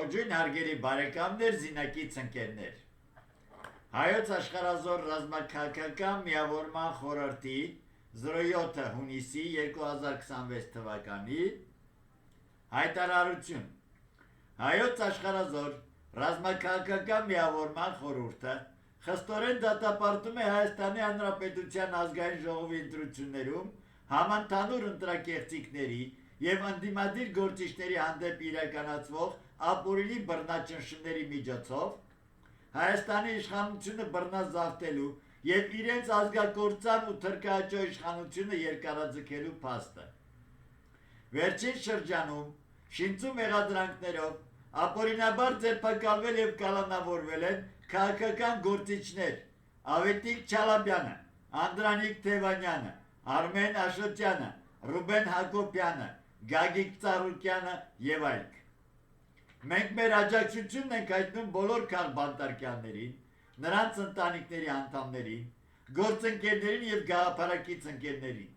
Ողջույն հարգելի բարեկամներ, զինակից ընկերներ։ Հայոց աշխարհազոր ռազմաքաղաքական միավորման խորհրդի 07 հունիսի 2026 թվականի հայտարարություն։ Հայոց աշխարհազոր ռազմաքաղաքական միավորման խորհուրդը խստորեն դատապարտում է Հայաստանի Հանրապետության ազգային ժողովի ընտրություններում համընդհանուր ընտրակեղծիքների եւ ընդդիմադիր գործիչների հանդեպ իրականացվող ապօրինի բռնաճնշումների միջոցով Հայաստանի իշխանությունը բռնազավթելու եւ իրենց ազգակործան ու թրքահաճո իշխանությունը երկարաձգելու փաստը։ Վերջին շրջանում շինծու մեղադրանքներով ապօրինաբար ձերբակալվել եւ կալանավորվել են քաղաքական գործիչներ Ավետիք Չալաբյանը, Անդրանիկ Թևանյանը, Արմեն Աշոտյանը, Ռուբեն Հակոբյանը, Գագիկ Ծառուկյանը եւ այլք։ Մենք մեր աջակցությունն ենք հայտնում բոլոր քաղբանտարկյաններին, նրանց ընտանիքների անդամներին, գործընկերներին եւ գաղափարակից ընկերներին։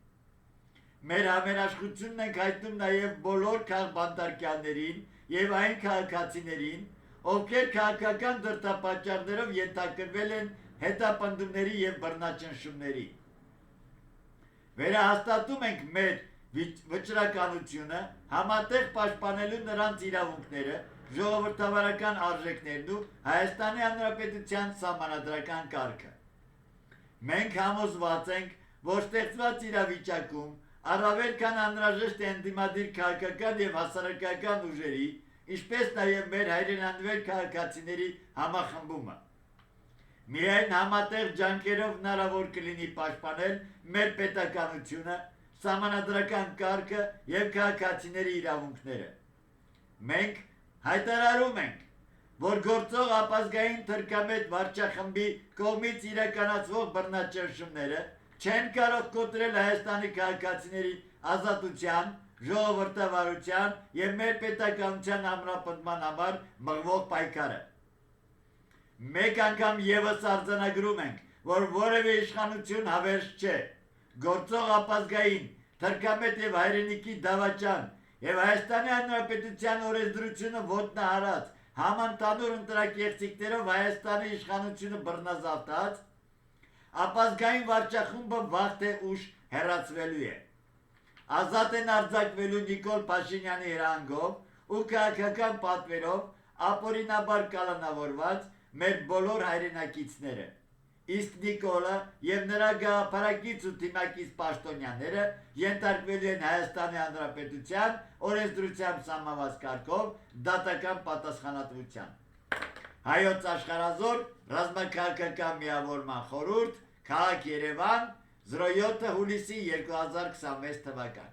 Մեր համերաշխությունն ենք հայտնում նաեւ բոլոր քաղբանտարկյաններին եւ այն քաղաքացիներին, ովքեր քաղաքական դրդապատճառներով ենթարկվել են հետապնդումների եւ բռնաճնշումների։ Վերահաստատում ենք մեր վճռականությունը համատեղ պաշտպանելու նրանց իրավունքները, ժողովրդավարական արժեքներն ու Հայաստանի Հանրապետության սահմանադրական կարգը։ Մենք համոզված ենք, որ ստեղծված իրավիճակում առավել քան անհրաժեշտ է ընդդիմադիր քաղաքական եւ հասարակական ուժերի, ինչպես նաեւ մեր հայրենանվեր քաղաքացիների համախմբումը։ Միայն համատեղ ջանքերով հնարավոր կլինի պաշտպանել մեր պետականությունը, սահմանադրական կարգը եւ քաղաքացիների իրավունքները։ Մենք հայտարարում ենք, որ գործող ապազգային թրքամետ վարչախմբի կողմից իրականացվող բռնաճնշումները չեն կարող կոտրել Հայաստանի քաղաքացիների ազատության, ժողովրդավարության եւ մեր պետականության ամրապնդման համար մղվող պայքարը։ Մեկ անգամ եւս արձանագրում ենք, որ որևէ իշխանություն հավերժ չէ, գործող ապազգային, թրքամետ եւ հայրենիքի դավաճան եւ Հայաստանի Հանրապետության օրենսդրությունը ոտնահարած համընդհանուր ընտրակեղծիքներով Հայաստանի իշխանությունը բռնազավթած, ապազգային վարչախումբը վաղ թե ուշ հեռացվելու է։ Ազատ են արձակվելու Նիկոլ Փաշինյանի հրահանգով ու քաղաքական պատվերով ապօրինաբար կալանավորված մեր բոլոր հայրենակիցները, իսկ Նիկոլը եւ նրա գաղափարակից ու թիմակից պաշտոնյաները ենթարկվելու են Հայաստանի Հանրապետության օրենսդրությամբ սահմանված կարգով դատական պատասխանատվության։ Հայոց աշխարհազոր ռազմաքաղաքական միավորման խորհուրդ, քաղաք Երևան, 07 հուլիսի 2026 թվական։